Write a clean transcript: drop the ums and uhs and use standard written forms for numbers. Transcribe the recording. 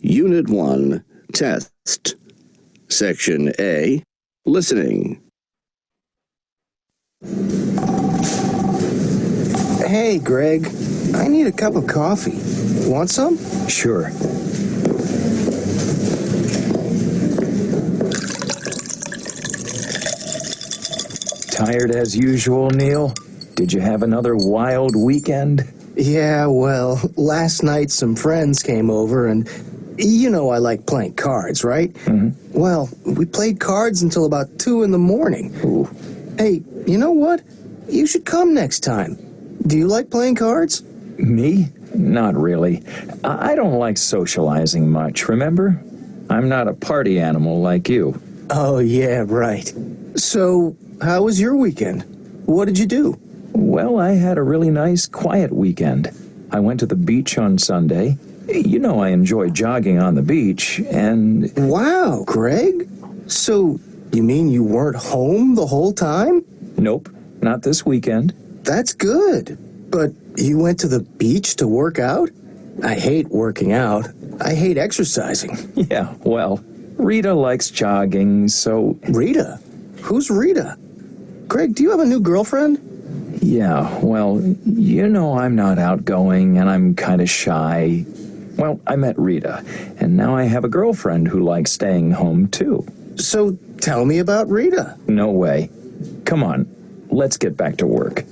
Unit 1, Test. Section A, Listening. Hey, Greg. I need a cup of coffee. Want some? Sure. Tired as usual, Neil? Did you have another wild weekend? Yeah, well, last night some friends came over and you know I like playing cards, right? Mm-hmm. Well, we played cards until about 2 in the morning. Ooh. Hey, you know what? You should come next time. Do you like playing cards? Me? Not really. I don't like socializing much, remember? I'm not a party animal like you. Oh, yeah, right. So, how was your weekend? What did you do? Well, I had a really nice, quiet weekend. I went to the beach on Sunday. You know I enjoy jogging on the beach, and... Wow, Greg? So, you mean you weren't home the whole time? Nope, not this weekend. That's good. But you went to the beach to work out? I hate working out. I hate exercising. Yeah, well, Rita likes jogging, so... Rita? Who's Rita? Greg, do you have a new girlfriend? Yeah, well, you know I'm not outgoing and I'm kind of shy. Well, I met Rita, and now I have a girlfriend who likes staying home, too. So tell me about Rita. No way. Come on, let's get back to work.